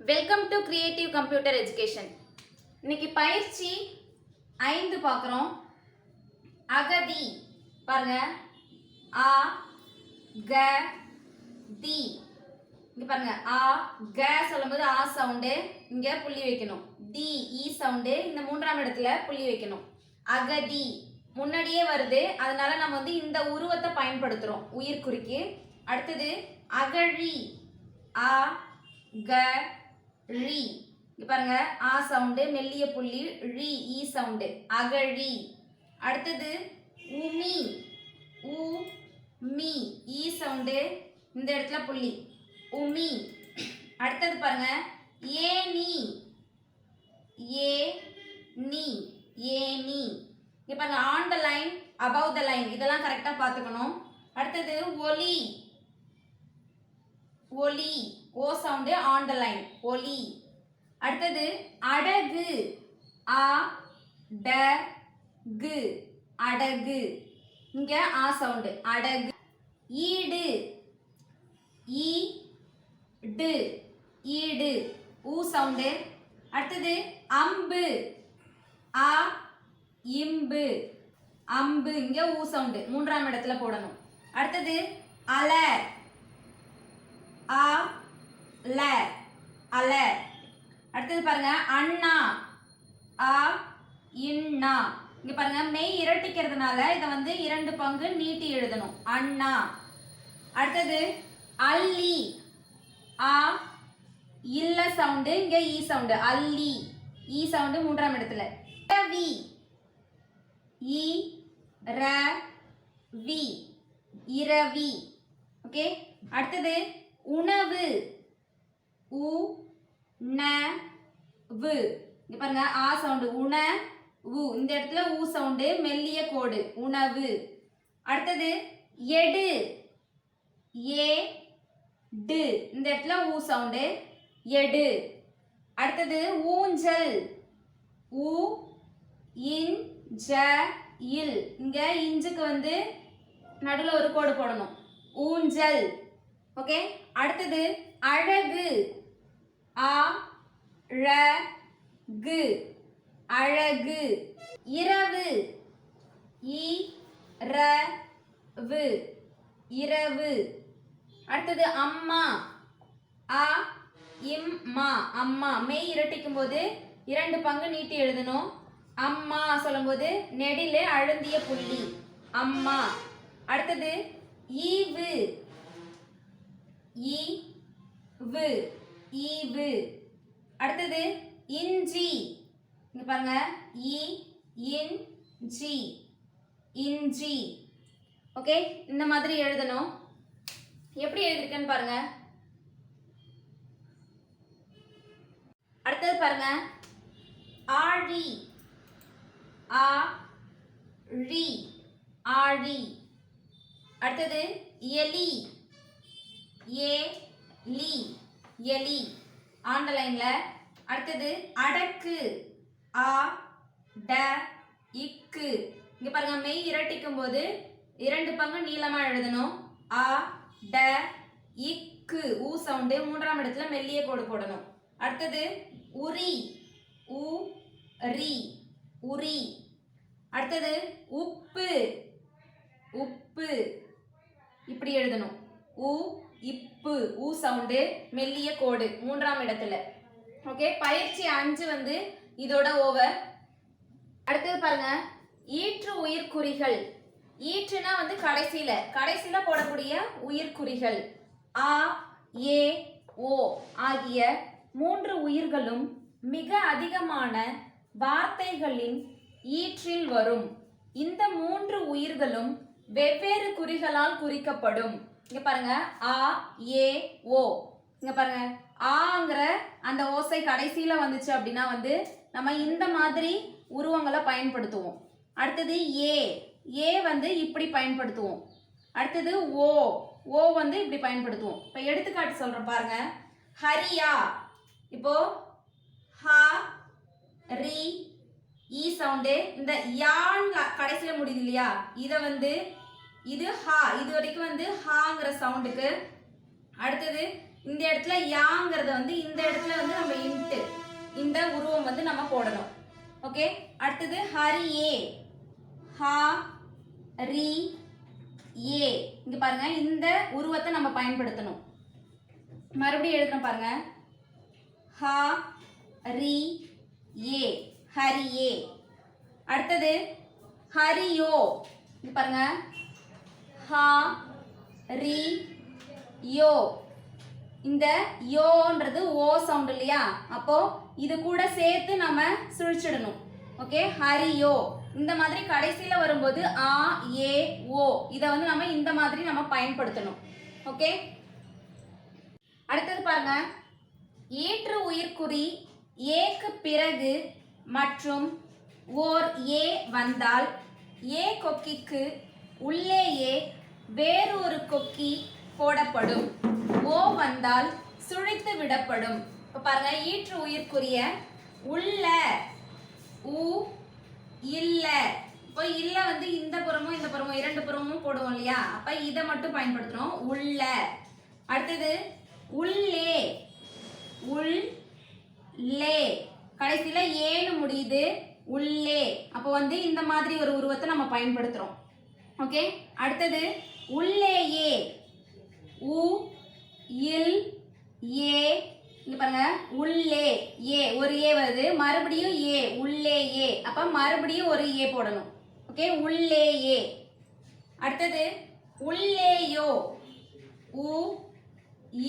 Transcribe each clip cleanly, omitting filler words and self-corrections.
Welcome to creative computer education. இன்னைக்கு பயிற்சி 5 பார்க்குறோம். அகதி பாருங்க. ஆ க தி. இங்க பாருங்க. ஆ க சொல்லும்போது ஆ சவுண்டு இங்க புள்ளி வைக்கணும். தி ஈ சவுண்டு இந்த மூன்றாம் இடத்துல புள்ளி வைக்கணும். அகதி முன்னாடியே வருது, அதனால நம்ம வந்து இந்த உருவத்தை பயன்படுத்துறோம் உயிர் குறிக்கு. அடுத்தது அகழி. ஆ க ரி. இங்க பாருங்க. ஆ சவுண்டு மெல்லிய புள்ளி, ரி ஈ சவுண்டு, அகழி. அடுத்தது உமி. உ மீ ஈ சவுண்டு இந்த இடத்துல புள்ளி, உமி. அடுத்தது பாருங்க. ஏனி. ஏ நீ ஏனி. இங்க பாருங்க. On the line, above the line, இதெல்லாம் கரெக்டா பார்த்துக்கணும். அடுத்தது ஒலி. ஒலி ஓ சவுண்டு ஆன் த லைன், ஒலி. அடுத்தது அடகு. ஆ ட கு அடகு. இங்க ஆ சவுண்டு, அடகு. ஈடு. ஈ டு ஈடு ஊ சவுண்டு. அடுத்தது அம்பு. ஆ இம்பு அம்பு. இங்க ஊ சவுண்டு மூன்றாம் இடத்துல போடணும். அடுத்தது அல. ஆ ல அல. அடுத்தது பாருங்க. அண்ணா. ஆ இன்னா. இங்க பாருங்க. மெய் இரட்டிக்கிறதுனால இதை வந்து 2 பங்கு நீட்டி எழுதணும், அண்ணா. அடுத்தது அல்லி. ஆ இல்ல சவுண்டு இங்க ஈ சவுண்டு, அல்லி ஈ சவுண்டு மூன்றாம் இடத்துல. இரவி. ஈ ர வி இரவி. ஓகே. அடுத்தது உணவு. உ ந வு. இங்க பாருங்க. ஆ சவுண்டு உண வு இந்த இடத்துல ஊ சவுண்டு மெல்லிய கோடு, உணவு. அடுத்தது எடு. ஏ டு இந்த இடத்துல ஊ சவுண்டு, எடு. அடுத்தது ஊஞ்சல். ஊ இன் ஜ இல். இங்க இஞ்சுக்கு வந்து நடுவில் ஒரு கோடு போடணும், ஊஞ்சல். ஓகே. அடுத்தது அழகு. ஆ ழ கு அழகு. இரவு. ஈ ர வு இரவு. அடுத்தது அம்மா. ஆ இம் மா அம்மா. மெய் இரட்டிக்கும் போது 2 பங்கு நீட்டி எழுதணும். அம்மா சொல்லும் போது நெடிலே அழுந்திய புள்ளி, அம்மா. அடுத்தது ஈவு. ஈ வு ஈவு. அடுத்தது இஞ்சி. இங்க பாருங்க. ஈ இன் ஜி இஞ்சி. ஓகே. இந்த மாதிரி எழுதணும். எப்படி எழுதிருக்கேன்னு பாருங்க. அடுத்தது பாருங்க. ஆழி. ஆ ழி ஆழி. அடுத்தது எலி. ஏ லி எலி ஆன் த லைன்ல. அடுத்தது அடக்கு. ஆ ட இக்கு. இங்க பாருங்க. மெய் இரட்டிக்கும் போது 2 பங்கு நீளமா எழுதணும். ஆ ட இக்கு ஊ சவுண்டு மூன்றாம் இடத்துல மெல்லிய கோடு போடணும். அடுத்தது உரி. உ ரி உரி. அடுத்தது உப்பு. உப்பு இப்படி எழுதணும், உ இப்பு ஊ சவுண்டு மெல்லிய கோடு மூன்றாம் இடத்துல. ஓகே. பயிற்சி 5 வந்து இதோட ஓவர். அடுத்தது பாருங்க. ஈற்று உயிர்குறிகள். ஈற்றுனா வந்து கடைசியில போடக்கூடிய உயிர்குறிகள். ஆ ஏ ஓ ஆகிய 3 உயிர்களும் மிக அதிகமான வார்த்தைகளின் ஈற்றில் வரும். இந்த 3 உயிர்களும் வெவ்வேறு குறிகளால் குறிக்கப்படும். இங்க பாருங்க. ஆ ஏ ஓ. இங்க பாருங்க. ஆங்கிற அந்த ஓசை கடைசியில வந்துச்சு அப்படின்னா வந்து நம்ம இந்த மாதிரி உருவங்களை பயன்படுத்துவோம். அடுத்தது ஏ. ஏ வந்து இப்படி பயன்படுத்துவோம். அடுத்தது ஓ. ஓ வந்து இப்படி பயன்படுத்துவோம். இப்போ எடுத்துக்காட்டு சொல்றேன் பாருங்க. ஹரியா. இப்போ ஹ ரி ஈ சவுண்டு இந்த யான் கடைசியில முடியுது இல்லையா, இதை வந்து இது ஹா இது வரைக்கும் வந்து ஹாங்கிற சவுண்டுக்கு. அடுத்தது இந்த இடத்துல யாங்கிறத வந்து இந்த இடத்துல வந்து நம்ம இன்ட்டு இந்த உருவம் வந்து நம்ம போடணும். ஓகே, அடுத்தது ஹரியே, ஹா ரி ஏ. இங்க பாருங்க, இந்த உருவத்தை நம்ம பயன்படுத்தணும். மறுபடியும் எழுதுறோம் பாருங்க, ஹா ரி ஏ, ஹரியே. அடுத்தது ஹரியோ, இங்க பாருங்க, ஹா ரி யோ. இந்த யோன்றது ஓ சவுண்ட் இல்லையா, அப்போ இது கூட சேர்த்து நம்ம சுழிச்சிடணும். ஓகே, ஹரியோ. இந்த மாதிரி கடைசியில் வரும்போது ஆ ஏ ஓ, இதை வந்து நம்ம இந்த மாதிரி நம்ம பயன்படுத்தணும். ஓகே, அடுத்தது பாருங்க, ஏற்று உயிர்க்குறி ஏக்கு பிறகு மற்றும் ஓர் ஏ வந்தால் ஏ கொக்கிக்கு உள்ளேயே வேறொரு கொக்கி போடப்படும். ஓ வந்தால் சுழித்து விடப்படும். இப்போ பாருங்க, ஈற்று உயிர்க்குரிய உள்ள உ இல்ல. இப்போ இல்ல வந்து இந்த புறமும் இந்த புறமும் இரண்டு புறமும் போடுவோம் இல்லையா, அப்ப இதை மட்டும் பயன்படுத்துறோம், உள்ள. அடுத்தது உள்ளே, உள் லே, கடைசியில ஏன்னு முடியுது, உள்ளே. அப்போ வந்து இந்த மாதிரி ஒரு உருவத்தை நம்ம பயன்படுத்துறோம். ஓகே, அடுத்தது உள்ளேயே, உ இல் ஏ. இங்க பாருங்க, உள்ளே ஏ, ஒரு ஏ வருது, மறுபடியும் ஏ, உள்ளே ஏ. அப்ப மறுபடியும் ஒரு ஏ போடணும். ஓகே, உள்ளே ஏ. அடுத்தது உள்ளேயோ, உ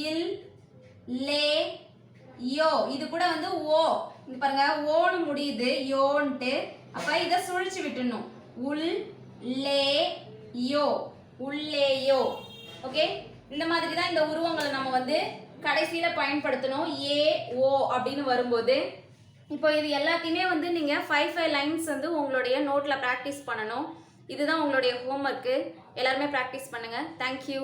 இல் லே யோ. இது கூட வந்து ஓ, இங்க பாருங்க ஓன்னு முடியுது, யோன்ட்டு. அப்ப இதை சுழிச்சு விட்டுணும், உள் லே யோ, உள்ளேயோ. ஓகே, இந்த மாதிரி தான் இந்த உருவங்களை நம்ம வந்து கடைசியில பயன்படுத்தணும், ஏ ஓ அப்படின்னு வரும்போது. இப்போ இது எல்லாத்தையுமே வந்து நீங்க 5 லைன்ஸ் வந்து உங்களுடைய நோட்ல ப்ராக்டிஸ் பண்ணணும். இதுதான் உங்களுடைய ஹோம்ஒர்க்கு. எல்லாருமே ப்ராக்டிஸ் பண்ணுங்க. தேங்க்யூ.